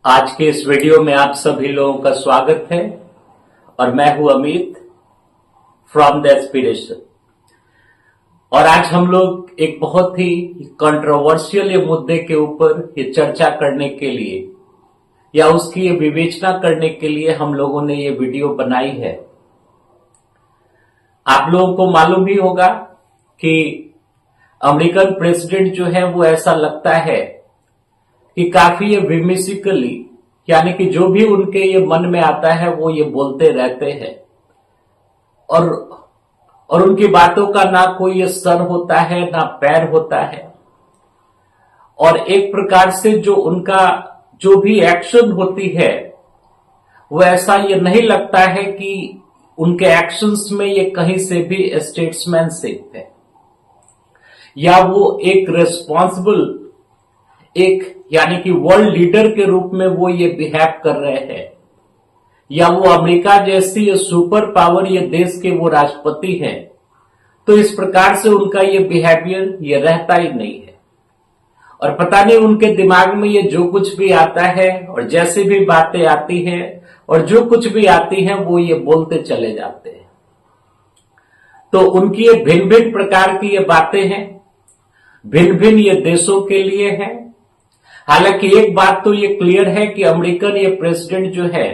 आज के इस वीडियो में आप सभी लोगों का स्वागत है और मैं हूं अमित फ्रॉम द एस्पिरेशन। और आज हम लोग एक बहुत ही कंट्रोवर्शियल ये मुद्दे के ऊपर ये चर्चा करने के लिए या उसकी ये विवेचना करने के लिए हम लोगों ने ये वीडियो बनाई है। आप लोगों को मालूम ही होगा कि अमेरिकन प्रेसिडेंट जो है वो ऐसा लगता है कि काफी ये विमिसिकली यानी कि जो भी उनके ये मन में आता है वो ये बोलते रहते हैं और उनकी बातों का ना कोई ये सर होता है ना पैर होता है। और एक प्रकार से जो उनका जो भी एक्शन होती है वो ऐसा ये नहीं लगता है कि उनके एक्शंस में ये कहीं से भी स्टेट्समैनशिप है या वो एक रिस्पॉन्सिबल एक यानी कि वर्ल्ड लीडर के रूप में वो ये बिहेव कर रहे हैं या वो अमेरिका जैसी ये सुपर पावर ये देश के वो राष्ट्रपति हैं। तो इस प्रकार से उनका ये बिहेवियर ये रहता ही नहीं है और पता नहीं उनके दिमाग में ये जो कुछ भी आता है और जैसे भी बातें आती हैं और जो कुछ भी आती हैं वो ये बोलते चले जाते हैं। तो उनकी ये भिन्न भिन्न प्रकार की ये बातें हैं, भिन्न भिन्न ये देशों के लिए हैं। हालांकि एक बात तो ये क्लियर है कि अमेरिकन ये प्रेसिडेंट जो है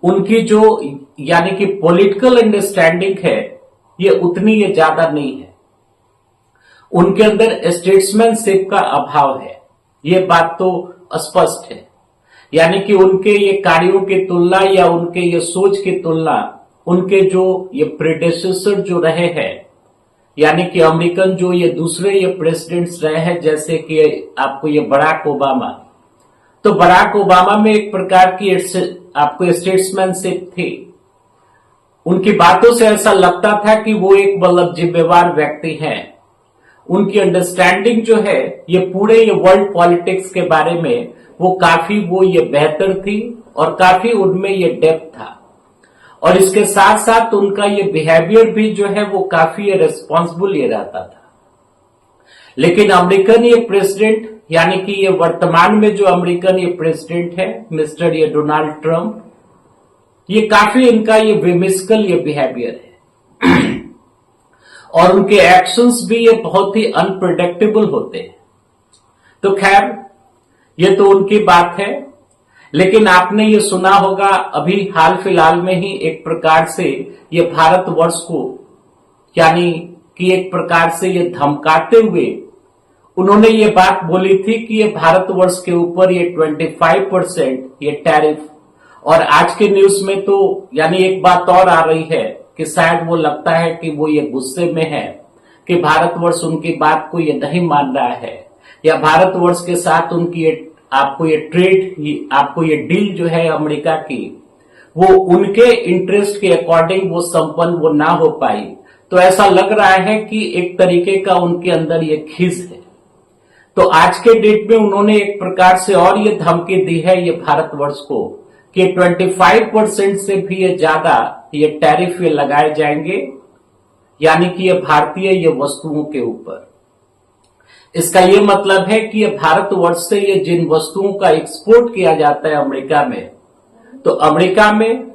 उनकी जो यानी कि पॉलिटिकल अंडरस्टैंडिंग है ये उतनी ये ज्यादा नहीं है, उनके अंदर स्टेट्समैनशिप का अभाव है, ये बात तो स्पष्ट है। यानी कि उनके ये कार्यों की तुलना या उनके ये सोच की तुलना उनके जो ये प्रेडेसेसर जो रहे हैं यानी कि अमेरिकन जो ये दूसरे ये प्रेसिडेंट्स रहे हैं जैसे कि आपको ये बराक ओबामा, तो बराक ओबामा में एक प्रकार की आपको स्टेट्समैनशिप थी। उनकी बातों से ऐसा लगता था कि वो एक मतलब जिम्मेवार व्यक्ति हैं। उनकी अंडरस्टैंडिंग जो है ये पूरे ये वर्ल्ड पॉलिटिक्स के बारे में वो काफी वो ये बेहतर थी और काफी उनमें ये डेप्थ था। और इसके साथ साथ उनका ये बिहेवियर भी जो है वो काफी ये रिस्पॉन्सिबल ये रहता था। लेकिन अमेरिकन ये प्रेसिडेंट यानी कि ये वर्तमान में जो अमेरिकन ये प्रेसिडेंट है मिस्टर ये डोनाल्ड ट्रंप, ये काफी इनका ये विमिस्कल ये बिहेवियर है और उनके एक्शंस भी ये बहुत ही अनप्रेडिक्टेबल होते हैं। तो खैर ये तो उनकी बात है, लेकिन आपने ये सुना होगा अभी हाल फिलहाल में ही एक प्रकार से ये भारतवर्ष को यानी कि एक प्रकार से ये धमकाते हुए उन्होंने ये बात बोली थी कि ये भारतवर्ष के ऊपर ये 25% ये टैरिफ। और आज के न्यूज में तो यानी एक बात और आ रही है कि शायद वो लगता है कि वो ये गुस्से में है कि भारतवर्ष उनकी बात को ये नहीं मान रहा है या भारतवर्ष के साथ उनकी आपको ये ट्रेड आपको ये डील जो है अमेरिका की वो उनके इंटरेस्ट के अकॉर्डिंग वो संपन्न वो ना हो पाई। तो ऐसा लग रहा है कि एक तरीके का उनके अंदर ये खीस है। तो आज के डेट में उन्होंने एक प्रकार से और ये धमकी दी है ये भारतवर्ष को कि 25% से भी ये ज्यादा ये टैरिफ ये लगाए जाएंगे यानी कि ये भारतीय ये वस्तुओं के ऊपर। इसका ये मतलब है कि ये भारतवर्ष से ये जिन वस्तुओं का एक्सपोर्ट किया जाता है अमेरिका में, तो अमेरिका में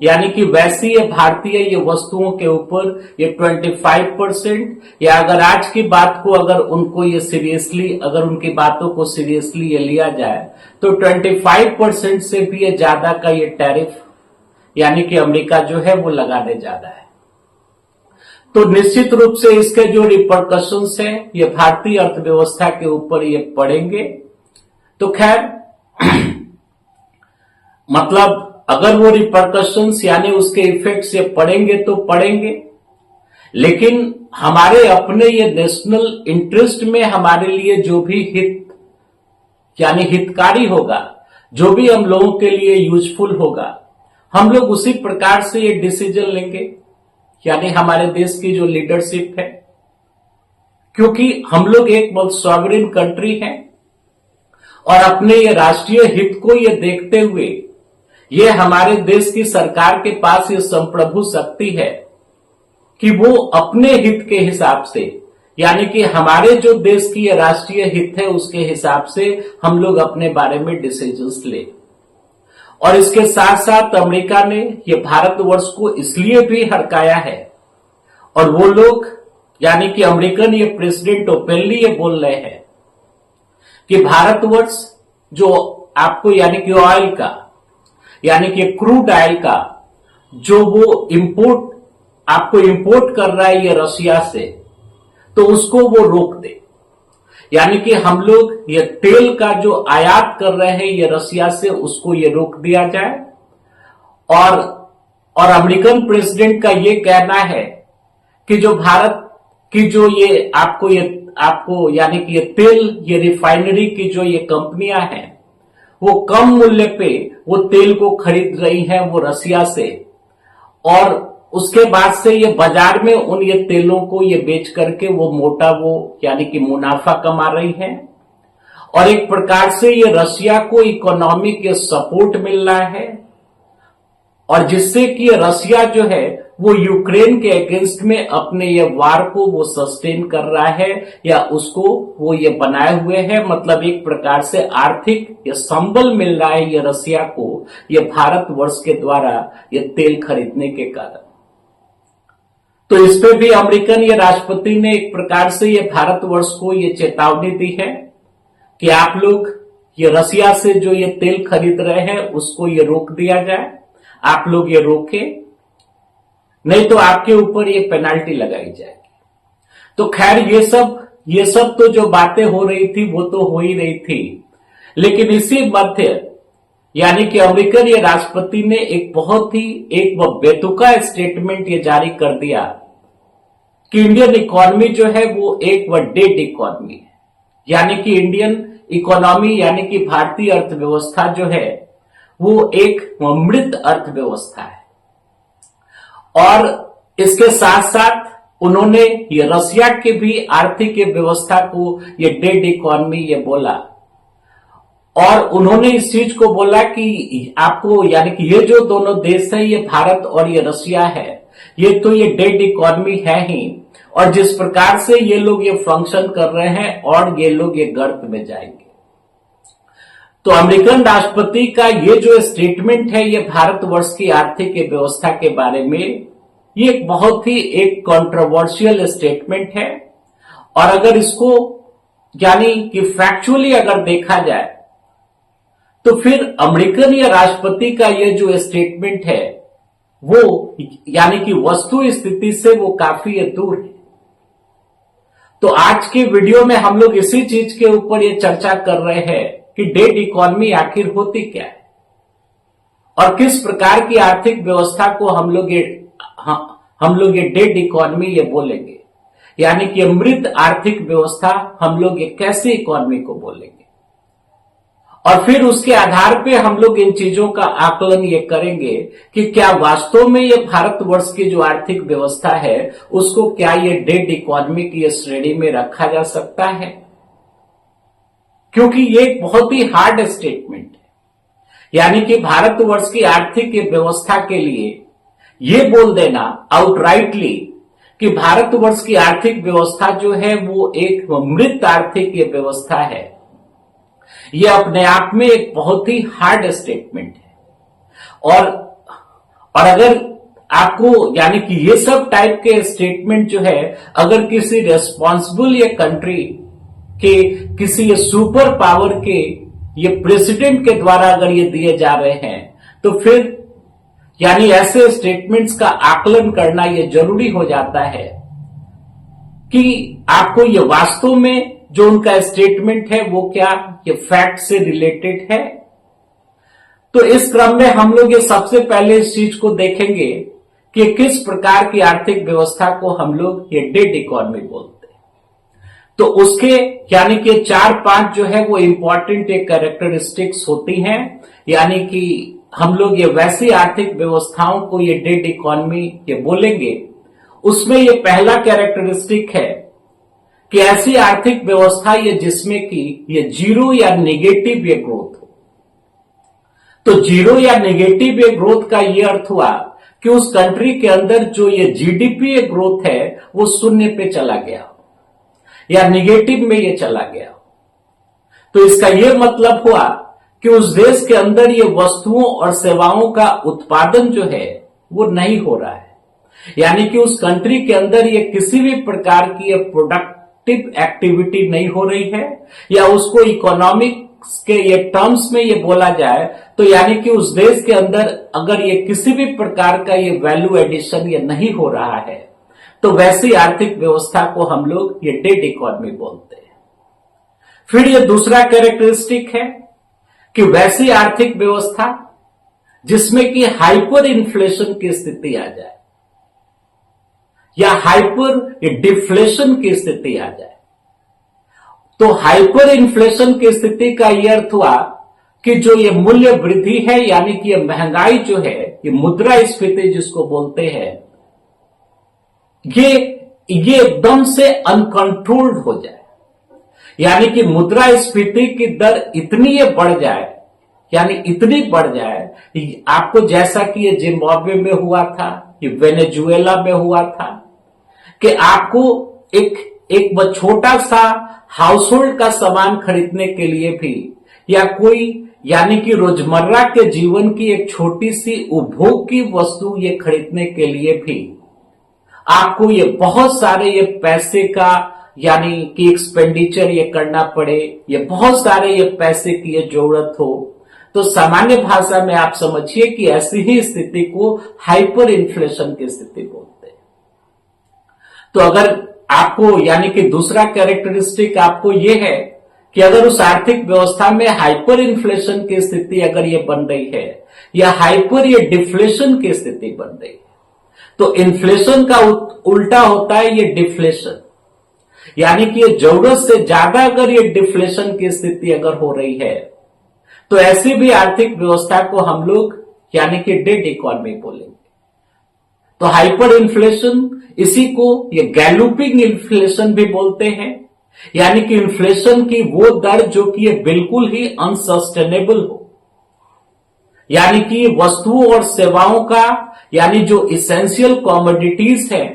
यानी कि वैसी ये भारतीय ये वस्तुओं के ऊपर ये 25% या अगर आज की बात को अगर उनको ये सीरियसली अगर उनकी बातों को सीरियसली ये लिया जाए तो 25% से भी ये ज्यादा का ये टैरिफ यानी कि अमेरिका जो है वो लगाने जा रहा है। तो निश्चित रूप से इसके जो रिपरकशंस है ये भारतीय अर्थव्यवस्था के ऊपर ये पड़ेंगे। तो खैर मतलब अगर वो रिपरकशंस यानी उसके इफेक्ट्स ये पड़ेंगे तो पड़ेंगे, लेकिन हमारे अपने ये नेशनल इंटरेस्ट में हमारे लिए जो भी हित यानी हितकारी होगा, जो भी हम लोगों के लिए यूजफुल होगा, हम लोग उसी प्रकार से ये डिसीजन लेंगे यानी हमारे देश की जो लीडरशिप है, क्योंकि हम लोग एक बहुत सॉवरेन कंट्री है और अपने ये राष्ट्रीय हित को ये देखते हुए ये हमारे देश की सरकार के पास ये संप्रभु शक्ति है कि वो अपने हित के हिसाब से यानी कि हमारे जो देश की ये राष्ट्रीय हित है उसके हिसाब से हम लोग अपने बारे में डिसीजंस ले। और इसके साथ साथ अमेरिका ने ये भारतवर्ष को इसलिए भी हड़काया है, और वो लोग यानी कि अमेरिकन ये प्रेसिडेंट ओपनली ये बोल रहे हैं कि भारतवर्ष जो आपको यानी कि ऑयल का यानी कि क्रूड ऑयल का जो वो आपको इंपोर्ट कर रहा है ये रशिया से, तो उसको वो रोक दे। यानी कि हम लोग ये तेल का जो आयात कर रहे हैं ये रशिया से, उसको ये रोक दिया जाए। और अमेरिकन प्रेसिडेंट का ये कहना है कि जो भारत की जो ये आपको यानी कि ये तेल ये रिफाइनरी की जो ये कंपनियां हैं वो कम मूल्य पे वो तेल को खरीद रही हैं वो रशिया से, और उसके बाद से ये बाजार में उन ये तेलों को ये बेच करके वो मोटा यानी कि मुनाफा कमा रही है। और एक प्रकार से ये रशिया को इकोनॉमिक सपोर्ट मिल रहा है, और जिससे कि रशिया जो है वो यूक्रेन के अगेंस्ट में अपने ये वार को वो सस्टेन कर रहा है या उसको वो ये बनाए हुए है। मतलब एक प्रकार से आर्थिक ये संबल मिल रहा है ये रशिया को ये भारतवर्ष के द्वारा ये तेल खरीदने के कारण। तो इस पे भी अमेरिकन ये राष्ट्रपति ने एक प्रकार से ये भारतवर्ष को ये चेतावनी दी है कि आप लोग ये रशिया से जो ये तेल खरीद रहे हैं उसको ये रोक दिया जाए, आप लोग ये रोके, नहीं तो आपके ऊपर ये पेनाल्टी लगाई जाएगी। तो खैर ये सब तो जो बातें हो रही थी वो तो हो ही रही थी, लेकिन इसी मध्य यानी कि अमेरिकन ये राष्ट्रपति ने एक बहुत ही एक बेतुका स्टेटमेंट ये जारी कर दिया कि इंडियन इकोनॉमी जो है वो एक डेड इकोनॉमी है। यानी कि इंडियन इकोनॉमी यानी कि भारतीय अर्थव्यवस्था जो है वो एक मृत अर्थव्यवस्था है। और इसके साथ साथ उन्होंने ये रशिया के भी आर्थिक व्यवस्था को ये डेड इकोनॉमी ये बोला, और उन्होंने इस चीज को बोला कि आपको यानी कि ये जो दोनों देश है ये भारत और ये रशिया है, ये तो ये डेड इकोनॉमी है ही, और जिस प्रकार से ये लोग ये फंक्शन कर रहे हैं और ये लोग ये गर्त में जाएंगे। तो अमेरिकन राष्ट्रपति का ये जो स्टेटमेंट है ये भारतवर्ष की आर्थिक व्यवस्था के बारे में ये एक बहुत ही एक कंट्रोवर्शियल स्टेटमेंट है। और अगर इसको यानी कि फैक्चुअली अगर देखा जाए तो फिर अमेरिकन या राष्ट्रपति का ये जो स्टेटमेंट है वो यानी कि वस्तु स्थिति से वो काफी दूर है। तो आज के वीडियो में हम लोग इसी चीज के ऊपर ये चर्चा कर रहे हैं कि डेड इकोनॉमी आखिर होती क्या है और किस प्रकार की आर्थिक व्यवस्था को हम लोग ये डेड इकोनॉमी ये बोलेंगे, यानी कि मृत आर्थिक व्यवस्था हम लोग ये कैसे इकोनॉमी को बोलेंगे। और फिर उसके आधार पे हम लोग इन चीजों का आकलन ये करेंगे कि क्या वास्तव में ये भारतवर्ष की जो आर्थिक व्यवस्था है उसको क्या ये डेड इकोनॉमी की श्रेणी में रखा जा सकता है, क्योंकि ये एक बहुत ही हार्ड स्टेटमेंट है। यानी कि भारतवर्ष की आर्थिक व्यवस्था के लिए ये बोल देना आउटराइटली कि भारतवर्ष की आर्थिक व्यवस्था जो है वो एक मृत आर्थिक व्यवस्था है, ये अपने आप में एक बहुत ही हार्ड स्टेटमेंट है। और अगर आपको यानी कि ये सब टाइप के स्टेटमेंट जो है अगर किसी रेस्पॉन्सिबल ये कंट्री के किसी ये सुपर पावर के ये प्रेसिडेंट के द्वारा अगर ये दिए जा रहे हैं तो फिर यानी ऐसे स्टेटमेंट्स का आकलन करना ये जरूरी हो जाता है कि आपको ये वास्तव में जो उनका स्टेटमेंट है वो क्या ये फैक्ट से रिलेटेड है। तो इस क्रम में हम लोग ये सबसे पहले इस चीज को देखेंगे कि किस प्रकार की आर्थिक व्यवस्था को हम लोग ये डेड इकोनॉमी बोलते हैं। तो उसके यानी कि 4-5 जो है वो इंपॉर्टेंट एक कैरेक्टरिस्टिक्स होती हैं, यानी कि हम लोग ये वैसी आर्थिक व्यवस्थाओं को ये डेड इकोनॉमी ये बोलेंगे। उसमें ये पहला कैरेक्टरिस्टिक है कि ऐसी आर्थिक व्यवस्था ये जिसमें कि ये जीरो या नेगेटिव ये ग्रोथ हो। तो जीरो या नेगेटिव ये ग्रोथ का ये अर्थ हुआ कि उस कंट्री के अंदर जो ये जीडीपी ग्रोथ है वो शून्य पे चला गया। या निगेटिव में ये चला गया हो, तो इसका यह मतलब हुआ कि उस देश के अंदर ये वस्तुओं और सेवाओं का उत्पादन जो है वो नहीं हो रहा है। यानी कि उस कंट्री के अंदर ये किसी भी प्रकार की ये प्रोडक्टिव एक्टिविटी नहीं हो रही है, या उसको इकोनॉमिक्स के ये टर्म्स में ये बोला जाए तो यानी कि उस देश के अंदर अगर ये किसी भी प्रकार का ये वैल्यू एडिशन ये नहीं हो रहा है, तो वैसी आर्थिक व्यवस्था को हम लोग ये डेड इकोनॉमी बोलते हैं। फिर ये दूसरा कैरेक्टरिस्टिक है कि वैसी आर्थिक व्यवस्था जिसमें कि हाइपर इन्फ्लेशन की स्थिति आ जाए या हाइपर डिफ्लेशन की स्थिति आ जाए। तो हाइपर इन्फ्लेशन की स्थिति का यह अर्थ हुआ कि जो ये मूल्य वृद्धि है, यानी कि ये महंगाई जो है, ये मुद्रास्फीति जिसको बोलते हैं, ये एकदम से अनकंट्रोल्ड हो जाए। यानी कि मुद्रास्फीति की दर इतनी ये बढ़ जाए, यानी इतनी बढ़ जाए, आपको जैसा कि ये जिम्बाब्वे में हुआ था, ये वेनेजुएला में हुआ था, कि आपको एक छोटा सा हाउस होल्ड का सामान खरीदने के लिए भी, या कोई यानी कि रोजमर्रा के जीवन की एक छोटी सी उपभोग की वस्तु ये खरीदने के लिए भी आपको ये बहुत सारे ये पैसे का यानी कि एक्सपेंडिचर ये करना पड़े, ये बहुत सारे ये पैसे की ये जरूरत हो, तो सामान्य भाषा में आप समझिए कि ऐसी ही स्थिति को हाइपर इन्फ्लेशन की स्थिति बोलते हैं। तो अगर आपको यानी कि दूसरा कैरेक्टरिस्टिक आपको ये है कि अगर उस आर्थिक व्यवस्था में हाइपर इन्फ्लेशन की स्थिति अगर ये बन रही है या हाइपर ये डिफ्लेशन की स्थिति बन रही है, तो इन्फ्लेशन का उल्टा होता है ये डिफ्लेशन। यानी कि ये जरूरत से ज्यादा अगर ये डिफ्लेशन की स्थिति अगर हो रही है, तो ऐसी भी आर्थिक व्यवस्था को हम लोग यानी कि डेड इकोनॉमी बोलेंगे। तो हाइपर इन्फ्लेशन, इसी को ये गैलोपिंग इन्फ्लेशन भी बोलते हैं, यानी कि इन्फ्लेशन की वो दर जो कि ये बिल्कुल ही अनसस्टेनेबल हो, यानी कि वस्तुओं और सेवाओं का यानी जो इसेंशियल कॉमोडिटीज है,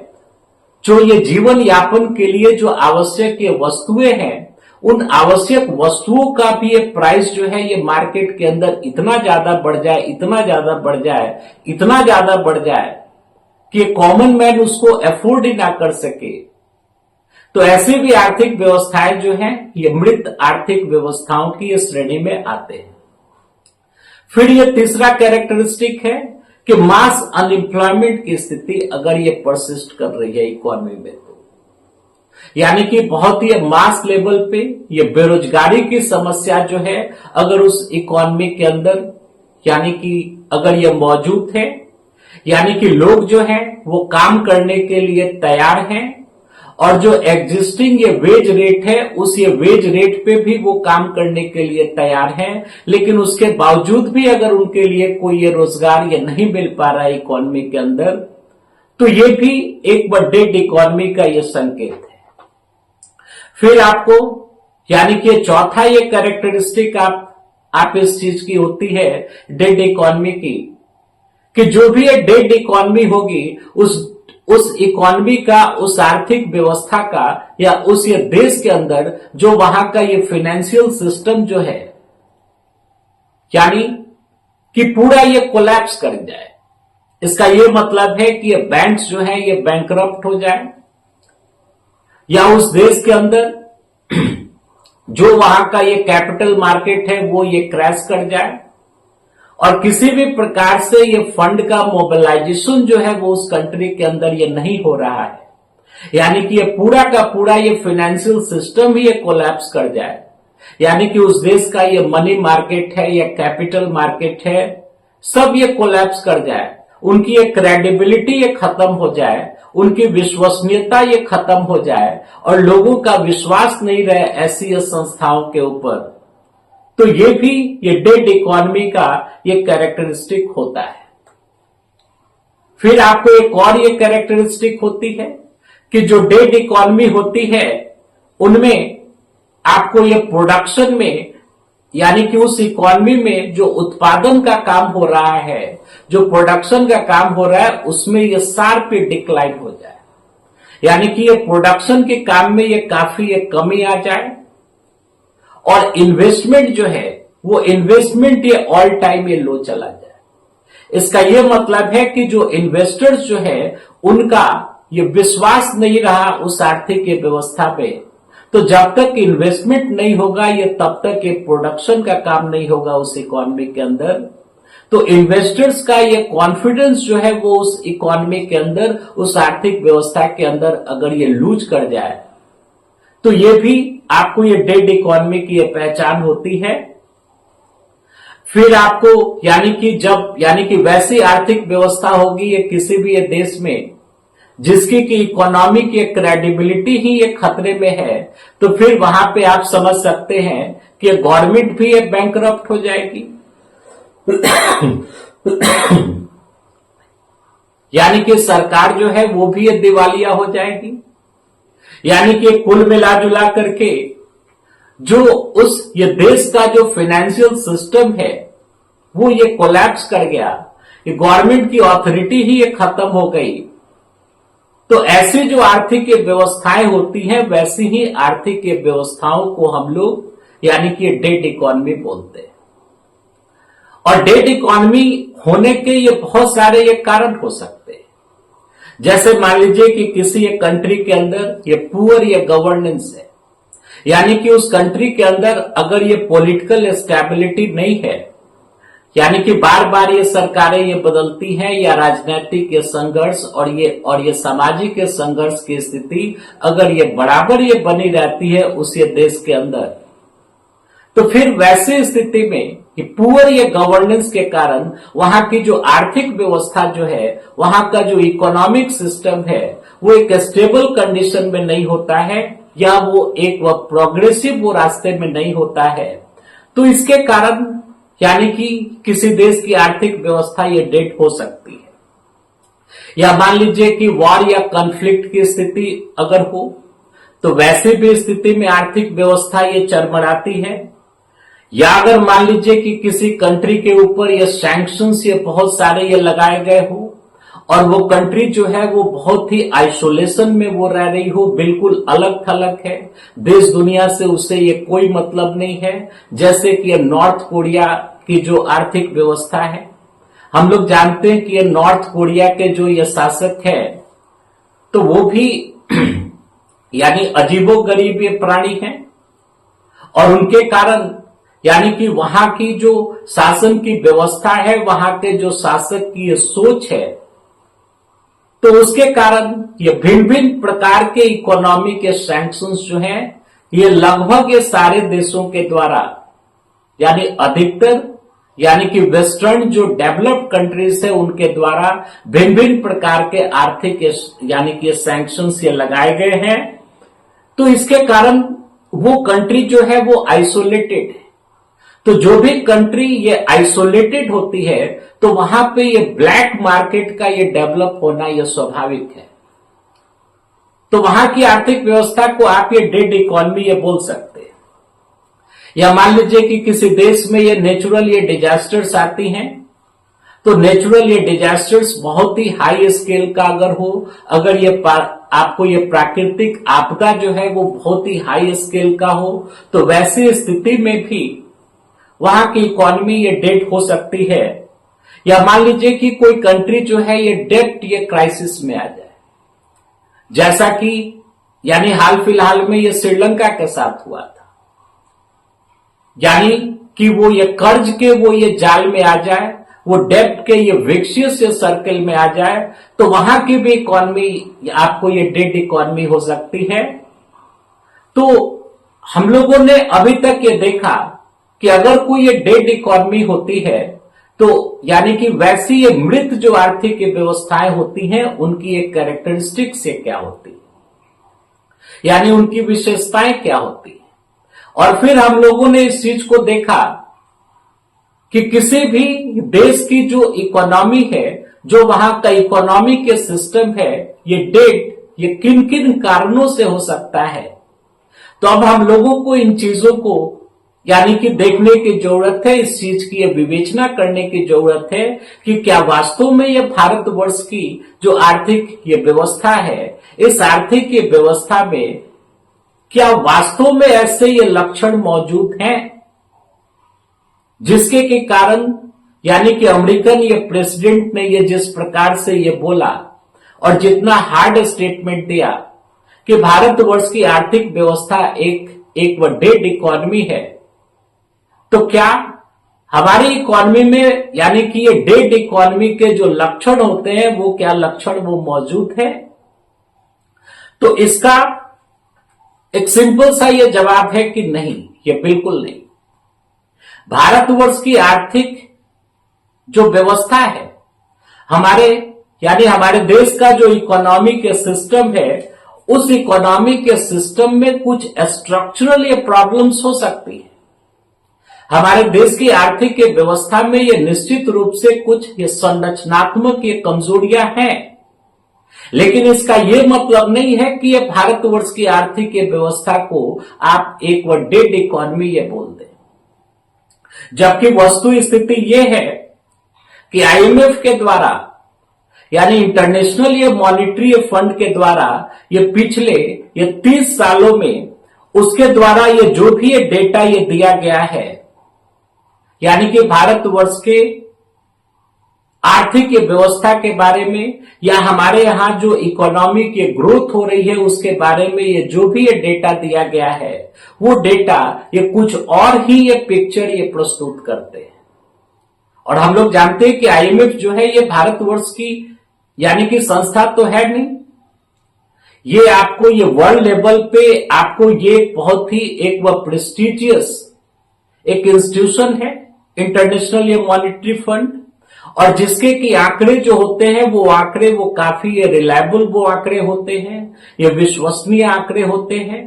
जो ये जीवन यापन के लिए जो आवश्यक ये वस्तुएं हैं, उन आवश्यक वस्तुओं का भी ये प्राइस जो है ये मार्केट के अंदर इतना ज्यादा बढ़ जाए, इतना ज्यादा बढ़ जाए, इतना ज्यादा बढ़ जाए कि कॉमन मैन उसको अफोर्ड ही ना कर सके। तो ऐसी भी आर्थिक व्यवस्थाएं जो हैं ये मृत आर्थिक व्यवस्थाओं की ये श्रेणी में आते हैं। फिर ये तीसरा कैरेक्टरिस्टिक है कि मास अनएम्प्लॉयमेंट की स्थिति अगर ये परसिस्ट कर रही है इकोनॉमी में, तो यानी कि बहुत ही मास लेवल पे ये बेरोजगारी की समस्या जो है अगर उस इकोनॉमी के अंदर यानी कि अगर ये मौजूद है, यानी कि लोग जो हैं वो काम करने के लिए तैयार हैं और जो एग्जिस्टिंग ये वेज रेट है उस ये वेज रेट पे भी वो काम करने के लिए तैयार हैं, लेकिन उसके बावजूद भी अगर उनके लिए कोई ये रोजगार ये नहीं मिल पा रहा है इकोनॉमी के अंदर, तो ये भी एक डेड इकोनॉमी का ये संकेत है। फिर आपको यानी कि चौथा ये कैरेक्टरिस्टिक आप इस चीज की होती है डेड इकोनॉमी की, कि जो भी ये डेड इकोनॉमी होगी उस इकोनॉमी का, उस आर्थिक व्यवस्था का या उस ये देश के अंदर जो वहां का ये फाइनेंशियल सिस्टम जो है यानी कि पूरा ये कोलैप्स कर जाए। इसका ये मतलब है कि ये बैंक्स जो है ये बैंकरप्ट हो जाए, या उस देश के अंदर जो वहां का ये कैपिटल मार्केट है वो ये क्रैश कर जाए और किसी भी प्रकार से ये फंड का मोबिलाइजेशन जो है वो उस कंट्री के अंदर ये नहीं हो रहा है, यानी कि ये पूरा का पूरा ये फाइनेंशियल सिस्टम ही ये कोलैप्स कर जाए, यानी कि उस देश का ये मनी मार्केट है या कैपिटल मार्केट है सब ये कोलैप्स कर जाए, उनकी ये क्रेडिबिलिटी ये खत्म हो जाए, उनकी विश्वसनीयता ये खत्म हो जाए और लोगों का विश्वास नहीं रहे ऐसी संस्थाओं के ऊपर, तो ये भी ये डेड इकोनॉमी का ये कैरेक्टरिस्टिक होता है। फिर आपको एक और ये कैरेक्टरिस्टिक होती है कि जो डेड इकोनॉमी होती है उनमें आपको ये प्रोडक्शन में यानी कि उस इकोनॉमी में जो उत्पादन का काम हो रहा है, जो प्रोडक्शन का काम हो रहा है उसमें ये शार्प डिक्लाइन हो जाए, यानी कि ये प्रोडक्शन के काम में ये काफी एक कमी आ जाए, और इन्वेस्टमेंट जो है वो इन्वेस्टमेंट ये ऑल टाइम ये लो चला जाए। इसका ये मतलब है कि जो इन्वेस्टर्स जो है उनका ये विश्वास नहीं रहा उस आर्थिक व्यवस्था पे, तो जब तक इन्वेस्टमेंट नहीं होगा ये तब तक ये प्रोडक्शन का काम नहीं होगा उस इकोनॉमी के अंदर। तो इन्वेस्टर्स का ये कॉन्फिडेंस जो है वो उस इकोनॉमी के अंदर, उस आर्थिक व्यवस्था के अंदर अगर ये लूज कर जाए तो ये भी आपको ये डेड इकोनॉमी की ये पहचान होती है। फिर आपको यानी कि वैसी आर्थिक व्यवस्था होगी ये किसी भी ये देश में जिसकी की इकोनॉमी की क्रेडिबिलिटी ही ये खतरे में है, तो फिर वहां पे आप समझ सकते हैं कि गवर्नमेंट भी ये बैंकरप्ट हो जाएगी। यानी कि सरकार जो है वो भी ये दिवालिया हो जाएगी। यानी कि कुल मिला जुला करके जो ये देश का जो फाइनेंशियल सिस्टम है वो ये कोलैप्स कर गया, ये गवर्नमेंट की ऑथोरिटी ही ये खत्म हो गई। तो ऐसी जो आर्थिक व्यवस्थाएं होती हैं वैसी ही आर्थिक व्यवस्थाओं को हम लोग यानी कि डेड इकोनॉमी बोलते हैं। और डेड इकोनॉमी होने के ये बहुत सारे ये कारण हो सकते हैं। जैसे मान लीजिए कि किसी एक कंट्री के अंदर ये पुअर ये गवर्नेंस है, यानी कि उस कंट्री के अंदर अगर ये पॉलिटिकल स्टेबिलिटी नहीं है, यानी कि बार बार ये सरकारें ये बदलती हैं, या राजनीतिक ये संघर्ष और ये सामाजिक संघर्ष की स्थिति अगर ये बराबर ये बनी रहती है उस ये देश के अंदर, तो फिर वैसे स्थिति में कि पुअर ये गवर्नेंस के कारण वहां की जो आर्थिक व्यवस्था जो है, वहां का जो इकोनॉमिक सिस्टम है वो एक स्टेबल कंडीशन में नहीं होता है, या वो एक प्रोग्रेसिव वो रास्ते में नहीं होता है। तो इसके कारण यानी कि किसी देश की आर्थिक व्यवस्था ये डेड हो सकती है। या मान लीजिए कि वॉर या कॉन्फ्लिक्ट की स्थिति अगर हो तो वैसे भी स्थिति में आर्थिक व्यवस्था ये चरमराती है। या अगर मान लीजिए कि किसी कंट्री के ऊपर ये सैंक्शंस ये बहुत सारे ये लगाए गए हो और वो कंट्री जो है वो बहुत ही आइसोलेशन में वो रह रही हो, बिल्कुल अलग थलग है, देश दुनिया से उसे ये कोई मतलब नहीं है। जैसे कि ये नॉर्थ कोरिया की जो आर्थिक व्यवस्था है, हम लोग जानते हैं कि ये नॉर्थ कोरिया के जो ये शासक है तो वो भी यानी अजीबोगरीब ये प्राणी हैं, और उनके कारण यानी कि वहां की जो शासन की व्यवस्था है, वहां के जो शासक की ये सोच है, तो उसके कारण ये भिन्न भिन्न प्रकार के इकोनॉमी के सैंक्शंस जो हैं ये लगभग ये सारे देशों के द्वारा यानी अधिकतर यानी कि वेस्टर्न जो डेवलप्ड कंट्रीज है उनके द्वारा भिन्न भिन्न प्रकार के आर्थिक यानी कि सैंक्शंस ये लगाए गए हैं। तो इसके कारण वो कंट्री जो है वो आइसोलेटेड है। तो जो भी कंट्री ये आइसोलेटेड होती है तो वहां पे ये ब्लैक मार्केट का ये डेवलप होना ये स्वाभाविक है। तो वहां की आर्थिक व्यवस्था को आप ये डेड इकोनॉमी ये बोल सकते हैं। या मान लीजिए कि किसी देश में ये नेचुरल ये डिजास्टर्स आती हैं, तो नेचुरल ये डिजास्टर्स बहुत ही हाई स्केल का अगर हो, अगर ये आपको ये प्राकृतिक आपदा जो है वो बहुत ही हाई स्केल का हो, तो वैसी स्थिति में भी वहां की इकोनॉमी ये डेड हो सकती है। या मान लीजिए कि कोई कंट्री जो है ये डेब्ट ये क्राइसिस में आ जाए, जैसा कि यानी हाल फिलहाल में ये श्रीलंका के साथ हुआ था, यानी कि वो ये कर्ज के वो ये जाल में आ जाए, वो डेब्ट के ये विक्सियस सर्कल में आ जाए, तो वहां की भी इकोनॉमी आपको ये डेड इकोनॉमी हो सकती है। तो हम लोगों ने अभी तक ये देखा कि अगर कोई ये डेड इकोनॉमी होती है तो यानी कि वैसी ये मृत जो आर्थिक व्यवस्थाएं होती हैं उनकी एक कैरेक्टरिस्टिक्स ये क्या होती है, यानी उनकी विशेषताएं क्या होती है। और फिर हम लोगों ने इस चीज को देखा कि किसी भी देश की जो इकोनॉमी है, जो वहां का इकोनॉमी के सिस्टम है, ये डेड ये किन किन कारणों से हो सकता है। तो अब हम लोगों को इन चीजों को यानी कि देखने की जरूरत है, इस चीज की विवेचना करने की जरूरत है कि क्या वास्तव में ये भारतवर्ष की जो आर्थिक ये व्यवस्था है, इस आर्थिक ये व्यवस्था में क्या वास्तव में ऐसे ये लक्षण मौजूद हैं जिसके के कारण, यानी कि अमेरिकन ये प्रेसिडेंट ने ये जिस प्रकार से ये बोला और जितना हार्ड स्टेटमेंट दिया कि भारतवर्ष की आर्थिक व्यवस्था एक डेड इकोनॉमी है, तो क्या हमारी इकोनॉमी में, यानी कि ये डेड इकोनॉमी के जो लक्षण होते हैं वो क्या लक्षण वो मौजूद है? तो इसका एक सिंपल सा ये जवाब है कि नहीं, ये बिल्कुल नहीं। भारतवर्ष की आर्थिक जो व्यवस्था है, हमारे यानी हमारे देश का जो इकोनॉमी के सिस्टम है, उस इकोनॉमी के सिस्टम में कुछ स्ट्रक्चरल ये प्रॉब्लम्स हो सकती है। हमारे देश की आर्थिक व्यवस्था में ये निश्चित रूप से कुछ ये संरचनात्मक ये कमजोरियां हैं, लेकिन इसका ये मतलब नहीं है कि ये भारतवर्ष की आर्थिक व्यवस्था को आप एक डेड इकोनॉमी ये बोल दें। जबकि वस्तु स्थिति ये है कि आईएमएफ के द्वारा, यानी इंटरनेशनल ये मॉनिटरी फंड के द्वारा ये पिछले ये 30 सालों में उसके द्वारा ये जो भी ये डेटा ये दिया गया है, यानी कि भारतवर्ष के आर्थिक व्यवस्था के बारे में या हमारे यहां जो इकोनॉमिक ये ग्रोथ हो रही है उसके बारे में ये जो भी ये डेटा दिया गया है, वो डेटा ये कुछ और ही ये पिक्चर ये प्रस्तुत करते हैं। और हम लोग जानते हैं कि आईएमएफ जो है ये भारतवर्ष की यानी कि संस्था तो है नहीं, ये आपको ये वर्ल्ड लेवल पे आपको ये बहुत ही एक वह प्रेस्टिजियस एक इंस्टीट्यूशन है, इंटरनेशनल ये मॉनिटरी फंड, और जिसके की आंकड़े जो होते हैं वो आंकड़े वो काफी ये रिलायबल वो आंकड़े होते हैं, ये विश्वसनीय आंकड़े होते हैं।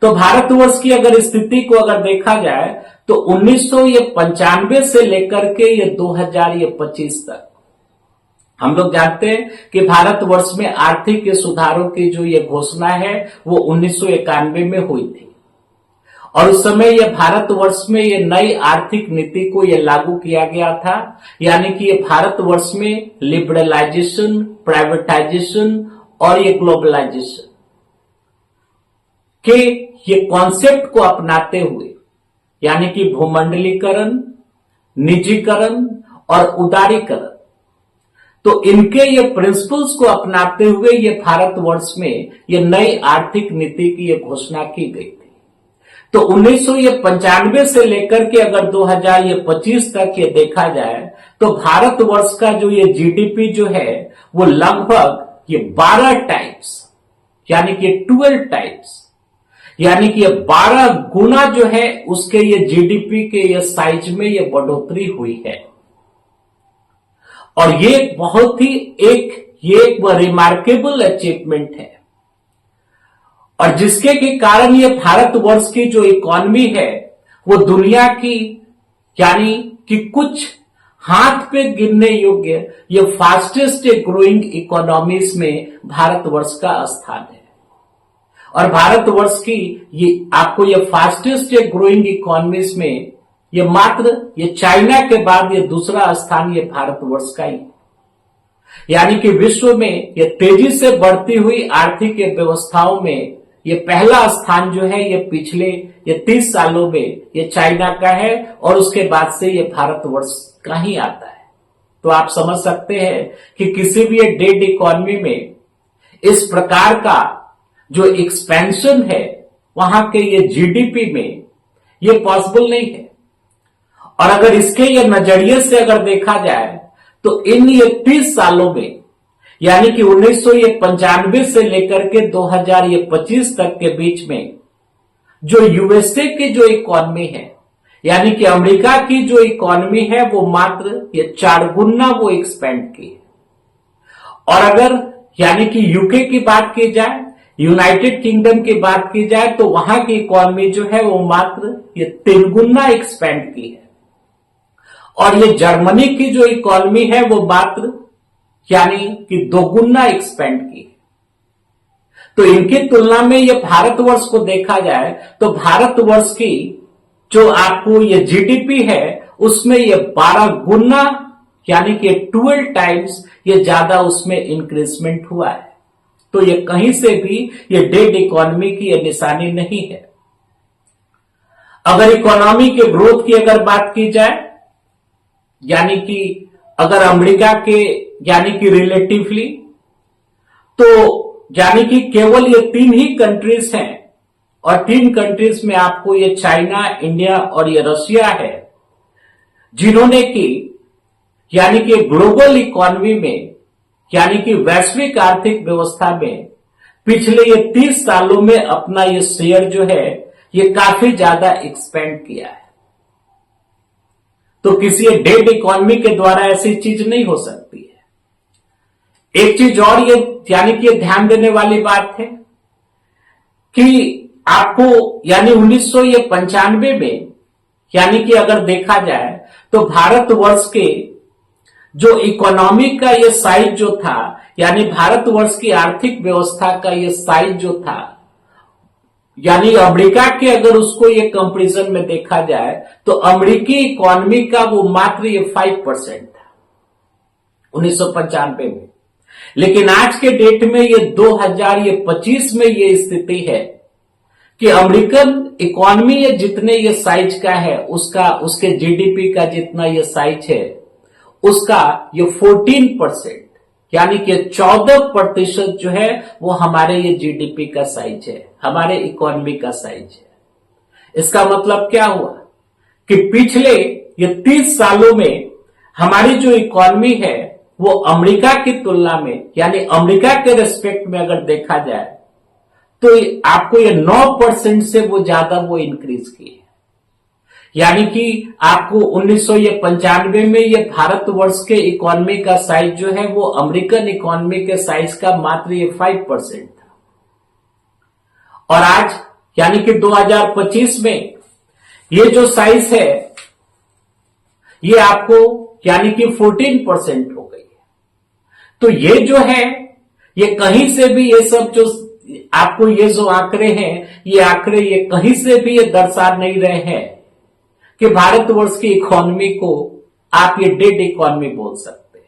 तो भारतवर्ष की अगर स्थिति को अगर देखा जाए तो 1995 से लेकर के ये 2025 तक हम लोग जानते हैं कि भारतवर्ष में आर्थिक के सुधारों की जो ये घोषणा है वो 1991 में हुई थी, और उस समय ये भारतवर्ष में ये नई आर्थिक नीति को ये लागू किया गया था, यानी कि ये भारतवर्ष में लिबरलाइजेशन, प्राइवेटाइजेशन और ये ग्लोबलाइजेशन के ये कॉन्सेप्ट को अपनाते हुए, यानी कि भूमंडलीकरण, निजीकरण और उदारीकरण, तो इनके ये प्रिंसिपल्स को अपनाते हुए ये भारतवर्ष में ये नई आर्थिक नीति की ये घोषणा की गई थी। तो 1995 से लेकर के अगर 2025 तक ये देखा जाए तो भारतवर्ष का जो ये जीडीपी जो है वो लगभग ये 12 टाइम्स, यानी कि 12 टाइम्स, यानी कि ये 12 गुना जो है उसके ये जीडीपी के ये साइज में ये बढ़ोतरी हुई है। और ये बहुत ही एक रिमार्केबल अचीवमेंट है, और जिसके के कारण ये भारतवर्ष की जो इकोनॉमी है वो दुनिया की यानी कि कुछ हाथ पे गिनने योग्य ये फास्टेस्ट ग्रोइंग इकोनॉमीज में भारतवर्ष का स्थान है। और भारतवर्ष की ये आपको ये फास्टेस्ट ग्रोइंग इकोनॉमीज में ये मात्र ये चाइना के बाद ये दूसरा स्थान ये भारतवर्ष का ही, यानी कि विश्व में ये तेजी से बढ़ती हुई आर्थिक व्यवस्थाओं में ये पहला स्थान जो है ये पिछले ये 30 सालों में ये चाइना का है, और उसके बाद से ये भारतवर्ष का ही आता है। तो आप समझ सकते हैं कि किसी भी ये डेड इकोनॉमी में इस प्रकार का जो एक्सपेंशन है वहां के ये जीडीपी में ये पॉसिबल नहीं है। और अगर इसके ये नजरिए से अगर देखा जाए तो इन ये 30 सालों में, यानी कि 1995 से लेकर के 2025 तक के बीच में जो यूएसए की जो इकोनॉमी है, यानी कि अमेरिका की जो इकोनॉमी है वो मात्र ये 4 गुना वो एक्सपेंड की है। और अगर यानी कि यूके की बात की जाए, यूनाइटेड किंगडम की बात की जाए, तो वहां की इकोनॉमी जो है वो मात्र ये 3 गुना एक्सपेंड की है। और ये जर्मनी की जो इकोनॉमी है वो मात्र यानी कि 2 गुना एक्सपेंड की। तो इनकी तुलना में ये भारतवर्ष को देखा जाए तो भारतवर्ष की जो आपको ये जीडीपी है उसमें ये 12 गुना यानी कि 12 टाइम्स ये ज्यादा उसमें इंक्रीजमेंट हुआ है। तो ये कहीं से भी ये डेड इकोनॉमी की ये निशानी नहीं है। अगर इकोनॉमी के ग्रोथ की अगर बात की जाए, यानी कि अगर अमेरिका के यानी कि रिलेटिवली, तो यानी कि केवल ये 3 ही कंट्रीज हैं और 3 कंट्रीज में आपको ये चाइना, इंडिया और ये रशिया है जिन्होंने की यानी कि ग्लोबल इकोनॉमी में यानी कि वैश्विक आर्थिक व्यवस्था में पिछले ये 30 सालों में अपना ये शेयर जो है ये काफी ज्यादा एक्सपेंड किया है। तो किसी डेड इकोनॉमी के द्वारा ऐसी चीज नहीं हो सकती है। एक चीज और ये यानी कि ध्यान देने वाली बात है कि आपको यानी 1995 में यानी कि अगर देखा जाए तो भारतवर्ष के जो इकोनॉमी का ये साइज जो था यानी भारतवर्ष की आर्थिक व्यवस्था का ये साइज जो था यानी अमेरिका के अगर उसको ये कंपैरिजन में देखा जाए तो अमेरिकी इकोनॉमी का वो मात्र ये 5% था 1995 में। लेकिन आज के डेट में ये 2025 में ये स्थिति है कि अमेरिकन इकोनॉमी ये जितने ये साइज का है उसके जीडीपी का जितना ये साइज है उसका ये 14% यानी कि 14% जो है वो हमारे ये जीडीपी का साइज है, हमारे इकोनॉमी का साइज है। इसका मतलब क्या हुआ कि पिछले ये 30 सालों में हमारी जो इकोनॉमी है वो अमेरिका की तुलना में यानी अमेरिका के रेस्पेक्ट में अगर देखा जाए तो आपको ये 9% से वो ज्यादा वो इंक्रीज की है। यानी कि आपको 1995 में ये भारतवर्ष के इकोनॉमी का साइज जो है वो अमेरिकन इकोनॉमी के साइज का मात्र ये 5% था और आज यानी कि 2025 में ये जो साइज है ये आपको यानी कि 14% हो गई है। तो ये जो है ये कहीं से भी ये सब जो आपको ये जो आंकड़े हैं ये आंकड़े ये कहीं से भी ये दर्शा नहीं रहे हैं कि भारतवर्ष की इकोनॉमी को आप ये डेड इकोनॉमी बोल सकते हैं।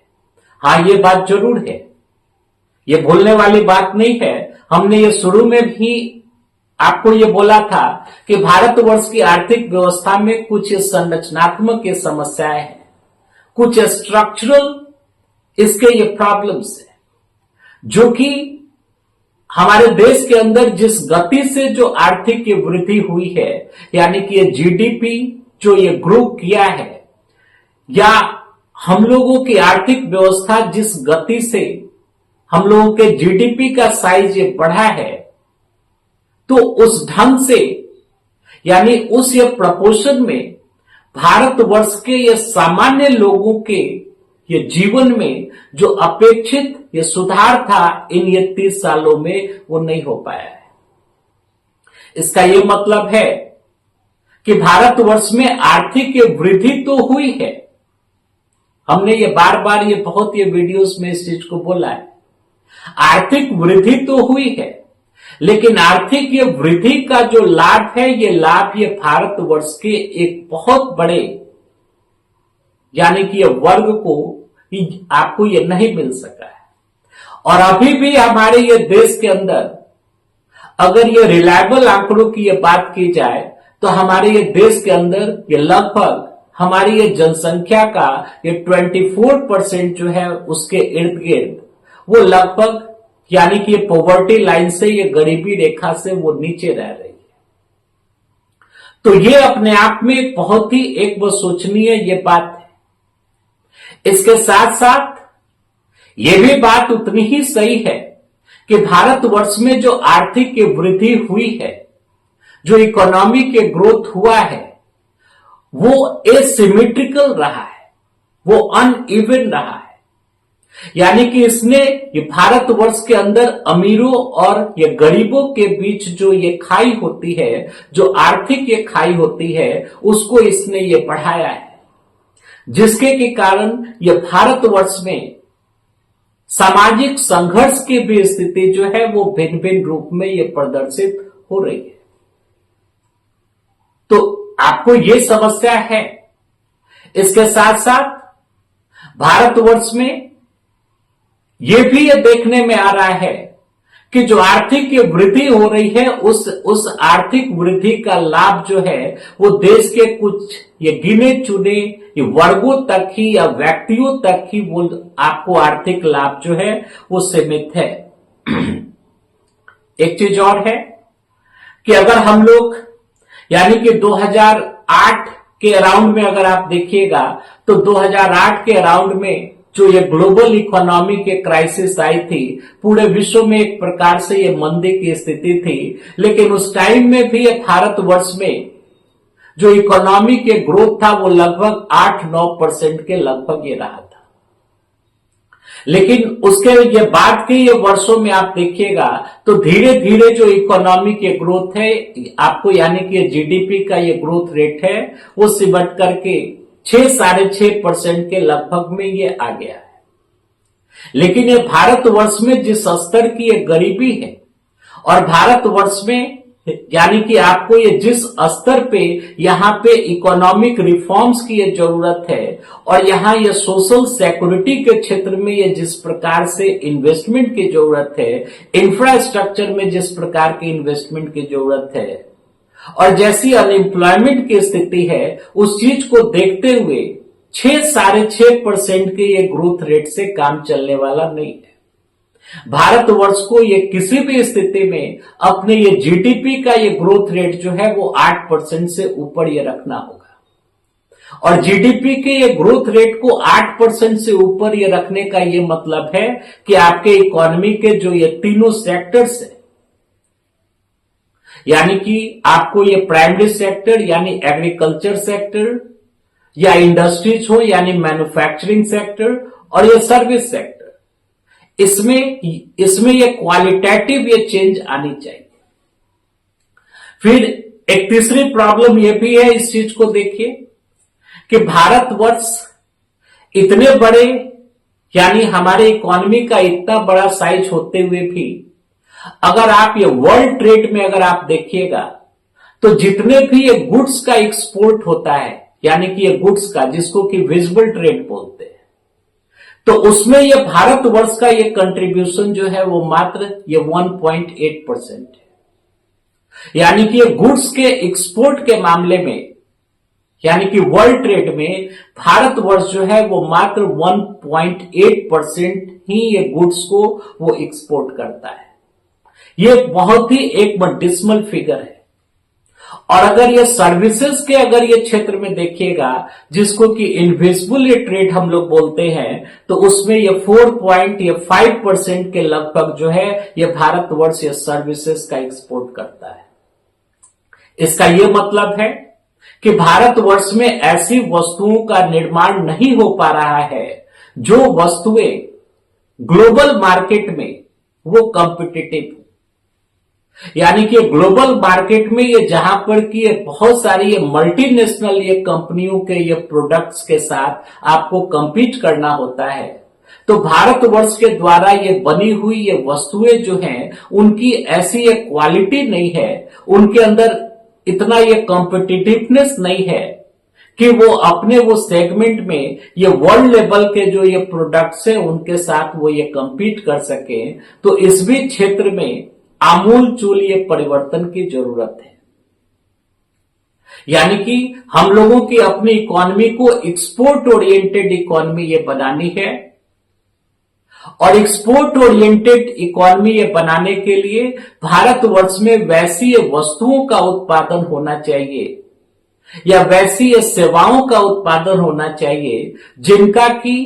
हाँ, ये बात जरूर है, ये भूलने वाली बात नहीं है। हमने ये शुरू में भी आपको ये बोला था कि भारतवर्ष की आर्थिक व्यवस्था में कुछ संरचनात्मक ये समस्याएं हैं, कुछ स्ट्रक्चरल इसके ये प्रॉब्लम्स है, जो कि हमारे देश के अंदर जिस गति से जो आर्थिक की वृद्धि हुई है यानी कि ये जीडीपी जो ये ग्रो किया है या हम लोगों की आर्थिक व्यवस्था जिस गति से हम लोगों के जीडीपी का साइज ये बढ़ा है तो उस ढंग से यानी उस ये प्रपोर्शन में भारतवर्ष के ये सामान्य लोगों के ये जीवन में जो अपेक्षित ये सुधार था इन ये 30 सालों में वो नहीं हो पाया है। इसका ये मतलब है कि भारतवर्ष में आर्थिक ये वृद्धि तो हुई है, हमने ये बार बार ये बहुत ये वीडियोस में इस चीज को बोला है, आर्थिक वृद्धि तो हुई है, लेकिन आर्थिक ये वृद्धि का जो लाभ है ये लाभ ये भारतवर्ष के एक बहुत बड़े यानी कि ये वर्ग को आपको ये नहीं मिल सका है। और अभी भी हमारे ये देश के अंदर अगर ये रिलायबल आंकड़ों की ये बात की जाए तो हमारे ये देश के अंदर ये लगभग हमारी ये जनसंख्या का ये 24% जो है उसके इर्द गिर्द वो लगभग यानी कि ये पॉवर्टी लाइन से ये गरीबी रेखा से वो नीचे रह रही है। तो ये अपने आप में बहुत ही एक वो सोचनीय ये बात है। इसके साथ साथ ये भी बात उतनी ही सही है कि भारतवर्ष में जो आर्थिक की वृद्धि हुई है, जो इकोनॉमी के ग्रोथ हुआ है वो एसिमेट्रिकल रहा है, वो अनइवन रहा है। यानी कि इसने ये भारतवर्ष के अंदर अमीरों और ये गरीबों के बीच जो ये खाई होती है, जो आर्थिक ये खाई होती है उसको इसने ये बढ़ाया है, जिसके के कारण ये भारतवर्ष में सामाजिक संघर्ष की भी स्थिति जो है वो भिन्न भिन्न रूप में ये प्रदर्शित हो रही है। तो आपको ये समस्या है। इसके साथ साथ भारतवर्ष में यह भी ये देखने में आ रहा है कि जो आर्थिक वृद्धि हो रही है उस आर्थिक वृद्धि का लाभ जो है वो देश के कुछ ये गिने चुने ये वर्गों तक ही या व्यक्तियों तक ही वो आपको आर्थिक लाभ जो है वो सीमित है। एक चीज और है कि अगर हम लोग यानी कि 2008 के अराउंड में अगर आप देखिएगा तो 2008 के अराउंड में जो ये ग्लोबल इकोनॉमी के क्राइसिस आई थी, पूरे विश्व में एक प्रकार से ये मंदी की स्थिति थी, लेकिन उस टाइम में भी ये भारतवर्ष में जो इकोनॉमी के ग्रोथ था वो लगभग 8-9% के लगभग ये रहा था। लेकिन उसके ये बाद के ये वर्षों में आप देखिएगा तो धीरे धीरे जो इकोनॉमी के ग्रोथ है आपको यानी कि जीडीपी का ये ग्रोथ रेट है वो सिमट करके 6-6.5% के लगभग में ये आ गया है। लेकिन ये भारतवर्ष में जिस स्तर की ये गरीबी है और भारतवर्ष में यानी कि आपको ये जिस स्तर पे यहाँ पे इकोनॉमिक रिफॉर्म्स की ये जरूरत है और यहाँ ये सोशल सिक्योरिटी के क्षेत्र में ये जिस प्रकार से इन्वेस्टमेंट की जरूरत है, इंफ्रास्ट्रक्चर में जिस प्रकार की इन्वेस्टमेंट की जरूरत है और जैसी अनएम्प्लॉयमेंट की स्थिति है, उस चीज को देखते हुए 6-6.5% के ये ग्रोथ रेट से काम चलने वाला नहीं है। भारतवर्ष को ये किसी भी स्थिति में अपने ये जीडीपी का ये ग्रोथ रेट जो है वो 8% से ऊपर ये रखना होगा। और जीडीपी के ये ग्रोथ रेट को 8% से ऊपर ये रखने का ये मतलब है कि आपके इकोनॉमी के जो ये तीनों सेक्टर्स है, यानी कि आपको ये प्राइमरी सेक्टर यानी एग्रीकल्चर सेक्टर या इंडस्ट्रीज हो यानी मैन्युफैक्चरिंग सेक्टर और ये सर्विस सेक्टर, इसमें ये क्वालिटेटिव ये चेंज आनी चाहिए। फिर एक तीसरी प्रॉब्लम ये भी है, इस चीज को देखिए कि भारतवर्ष इतने बड़े यानी हमारे इकोनॉमी का इतना बड़ा साइज होते हुए भी अगर आप ये वर्ल्ड ट्रेड में अगर आप देखिएगा तो जितने भी ये गुड्स का एक्सपोर्ट होता है यानी कि ये गुड्स का जिसको कि विजिबल ट्रेड बोलते हैं, तो उसमें ये भारतवर्ष का ये कंट्रीब्यूशन जो है वो मात्र ये 1.8% है। यानी कि ये गुड्स के एक्सपोर्ट के मामले में यानी कि वर्ल्ड ट्रेड में भारतवर्ष जो है वो मात्र 1.8% ही ये गुड्स को वो एक्सपोर्ट करता है। ये बहुत ही एक डिस्मल फिगर है। और अगर ये सर्विसेज के अगर ये क्षेत्र में देखिएगा जिसको कि इनविजिबल ये ट्रेड हम लोग बोलते हैं, तो उसमें ये 4.5% के लगभग जो है ये भारतवर्ष ये सर्विसेज का एक्सपोर्ट करता है। इसका ये मतलब है कि भारतवर्ष में ऐसी वस्तुओं का निर्माण नहीं हो पा रहा है जो वस्तुएं ग्लोबल मार्केट में वो कॉम्पिटिटिव, यानी कि ग्लोबल मार्केट में ये जहां पर कि ये बहुत सारी ये मल्टीनेशनल ये कंपनियों के ये प्रोडक्ट्स के साथ आपको compete करना होता है, तो भारतवर्ष के द्वारा ये बनी हुई ये वस्तुएं जो हैं उनकी ऐसी ये क्वालिटी नहीं है, उनके अंदर इतना ये कॉम्पिटिटिवनेस नहीं है कि वो अपने वो सेगमेंट में ये वर्ल्ड लेवल के जो ये प्रोडक्ट्स है उनके साथ वो ये compete कर सके। तो इस भी क्षेत्र में आमूल चूल ये परिवर्तन की जरूरत है। यानी कि हम लोगों की अपनी इकोनॉमी को एक्सपोर्ट ओरिएंटेड इकोनॉमी ये बनानी है और एक्सपोर्ट ओरिएंटेड इकोनॉमी ये बनाने के लिए भारतवर्ष में वैसी वस्तुओं का उत्पादन होना चाहिए या वैसी सेवाओं का उत्पादन होना चाहिए जिनका की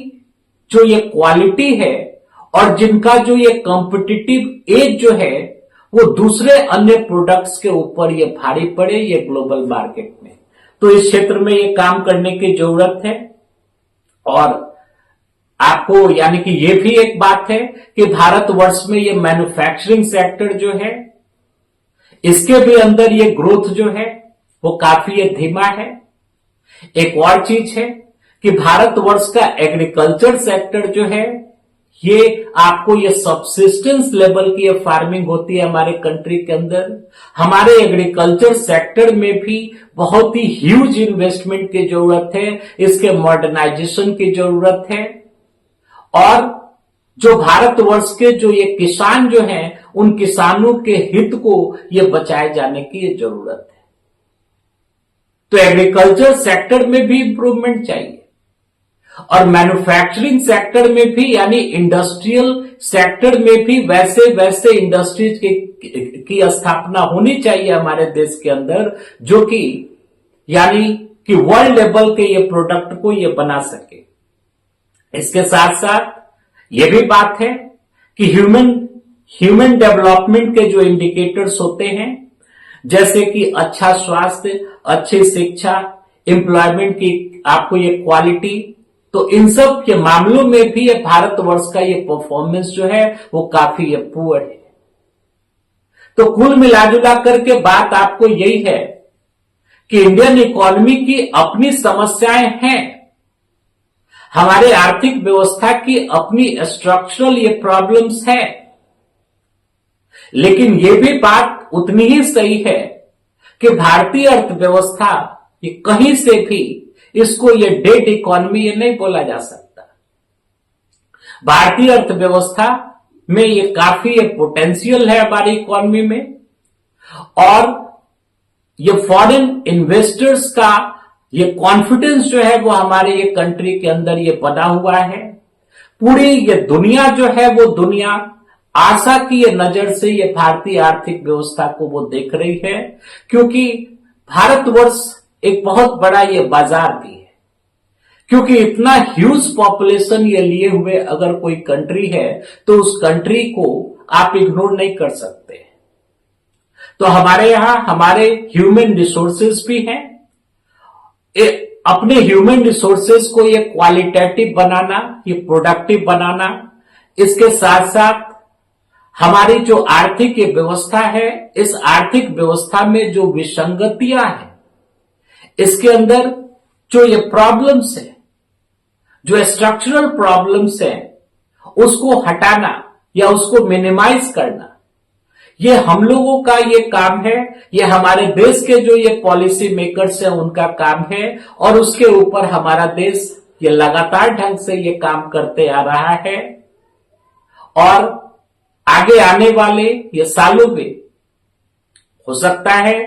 जो ये क्वालिटी है और जिनका जो ये कॉम्पिटिटिव एज जो है वो दूसरे अन्य प्रोडक्ट्स के ऊपर ये भारी पड़े ये ग्लोबल मार्केट में। तो इस क्षेत्र में ये काम करने की जरूरत है। और आपको यानी कि ये भी एक बात है कि भारतवर्ष में ये मैन्युफैक्चरिंग सेक्टर जो है इसके भी अंदर ये ग्रोथ जो है वो काफी ये धीमा है। एक और चीज है कि भारतवर्ष का एग्रीकल्चर सेक्टर जो है ये आपको ये सबसिस्टेंस लेवल की ये फार्मिंग होती है हमारे कंट्री के अंदर। हमारे एग्रीकल्चर सेक्टर में भी बहुत ही ह्यूज इन्वेस्टमेंट की जरूरत है, इसके मॉडर्नाइजेशन की जरूरत है। और जो भारतवर्ष के जो ये किसान जो हैं, उन किसानों के हित को ये बचाए जाने की ये जरूरत है। तो एग्रीकल्चर सेक्टर में भी इंप्रूवमेंट चाहिए और मैन्युफैक्चरिंग सेक्टर में भी, यानी इंडस्ट्रियल सेक्टर में भी वैसे वैसे इंडस्ट्रीज की स्थापना होनी चाहिए हमारे देश के अंदर, जो कि यानी कि वर्ल्ड लेवल के ये प्रोडक्ट को ये बना सके। इसके साथ साथ ये भी बात है कि ह्यूमन डेवलपमेंट के जो इंडिकेटर्स होते हैं, जैसे कि अच्छा स्वास्थ्य, अच्छी शिक्षा, एम्प्लॉयमेंट की आपको ये क्वालिटी, तो इन सब के मामलों में भी ये भारतवर्ष का ये परफॉर्मेंस जो है वो काफी ये पुअर है। तो कुल मिलाजुला करके बात आपको यही है कि इंडियन इकोनॉमी की अपनी समस्याएं हैं, हमारे आर्थिक व्यवस्था की अपनी स्ट्रक्चरल ये प्रॉब्लम्स है, लेकिन ये भी बात उतनी ही सही है कि भारतीय अर्थव्यवस्था ये कहीं से भी इसको ये डेड इकोनॉमी ये नहीं बोला जा सकता। भारतीय अर्थव्यवस्था में ये काफी ये पोटेंशियल है हमारी इकोनॉमी में, और ये फॉरेन इन्वेस्टर्स का ये कॉन्फिडेंस जो है वो हमारे ये कंट्री के अंदर ये बना हुआ है। पूरी ये दुनिया जो है वो दुनिया आशा की ये नजर से ये भारतीय आर्थिक व्यवस्था को वो देख रही है, क्योंकि भारतवर्ष एक बहुत बड़ा ये बाजार भी है। क्योंकि इतना ह्यूज पॉपुलेशन ये लिए हुए अगर कोई कंट्री है तो उस कंट्री को आप इग्नोर नहीं कर सकते। तो हमारे यहां हमारे ह्यूमन रिसोर्सेज भी हैं। अपने ह्यूमन रिसोर्सेज को ये क्वालिटेटिव बनाना, ये प्रोडक्टिव बनाना, इसके साथ साथ हमारी जो आर्थिक व्यवस्था है, इस आर्थिक व्यवस्था में जो विसंगतियां हैं, इसके अंदर जो ये प्रॉब्लम्स है, जो स्ट्रक्चरल प्रॉब्लम्स हैं, उसको हटाना या उसको मिनिमाइज करना, ये हम लोगों का ये काम है। ये हमारे देश के जो ये पॉलिसी मेकर्स हैं उनका काम है, और उसके ऊपर हमारा देश ये लगातार ढंग से ये काम करते आ रहा है। और आगे आने वाले ये सालों में हो सकता है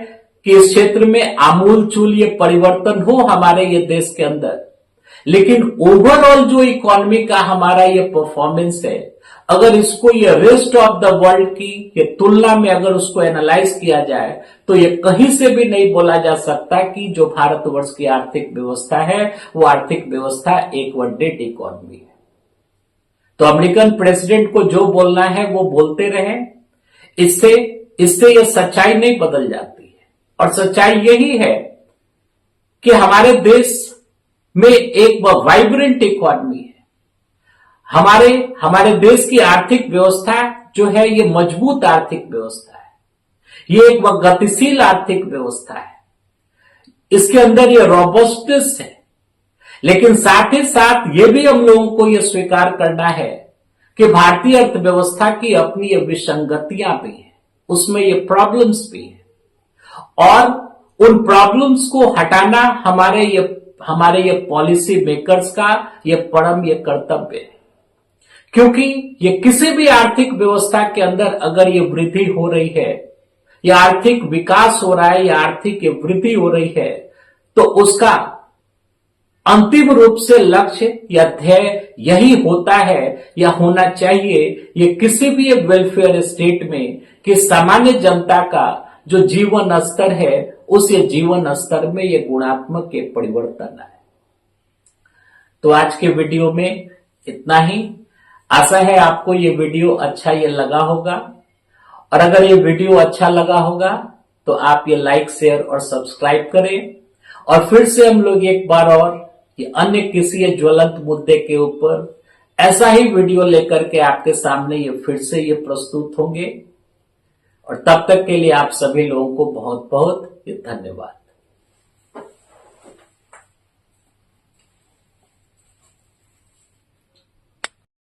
कि इस क्षेत्र में आमूल चूल ये परिवर्तन हो हमारे ये देश के अंदर, लेकिन ओवरऑल जो इकोनॉमी का हमारा ये परफॉर्मेंस है, अगर इसको ये रेस्ट ऑफ द वर्ल्ड की ये तुलना में अगर उसको एनालाइज किया जाए तो ये कहीं से भी नहीं बोला जा सकता कि जो भारतवर्ष की आर्थिक व्यवस्था है वो आर्थिक व्यवस्था एक वन डेड इकोनॉमी है। तो अमेरिकन प्रेसिडेंट को जो बोलना है वो बोलते रहे, इससे ये सच्चाई नहीं बदल जाती है। और सच्चाई यही है कि हमारे देश में एक वाइब्रेंट इकोनॉमी है। हमारे देश की आर्थिक व्यवस्था जो है ये मजबूत आर्थिक व्यवस्था है, ये एक गतिशील आर्थिक व्यवस्था है, इसके अंदर ये रोबस्टनेस है। लेकिन साथ ही साथ ये भी हम लोगों को ये स्वीकार करना है कि भारतीय अर्थव्यवस्था की अपनी ये विसंगतियां भी हैं, उसमें ये प्रॉब्लम्स भी हैं, और उन प्रॉब्लम्स को हटाना हमारे ये पॉलिसी मेकर्स का ये परम ये कर्तव्य है। क्योंकि ये किसी भी आर्थिक व्यवस्था के अंदर अगर ये वृद्धि हो रही है, या आर्थिक विकास हो रहा है, या आर्थिक वृद्धि हो रही है, तो उसका अंतिम रूप से लक्ष्य या ध्येय यही होता है या होना चाहिए, ये किसी भी वेलफेयर स्टेट में कि सामान्य जनता का जो जीवन स्तर है उस ये जीवन स्तर में ये गुणात्मक ये परिवर्तन है। तो आज के वीडियो में इतना ही। आशा है आपको ये वीडियो अच्छा ये लगा होगा, और अगर ये वीडियो अच्छा लगा होगा तो आप ये लाइक, शेयर और सब्सक्राइब करें। और फिर से हम लोग एक बार और ये अन्य किसी ज्वलंत मुद्दे के ऊपर ऐसा ही वीडियो लेकर के आपके सामने ये फिर से ये प्रस्तुत होंगे। और तब तक के लिए आप सभी लोगों को बहुत बहुत धन्यवाद।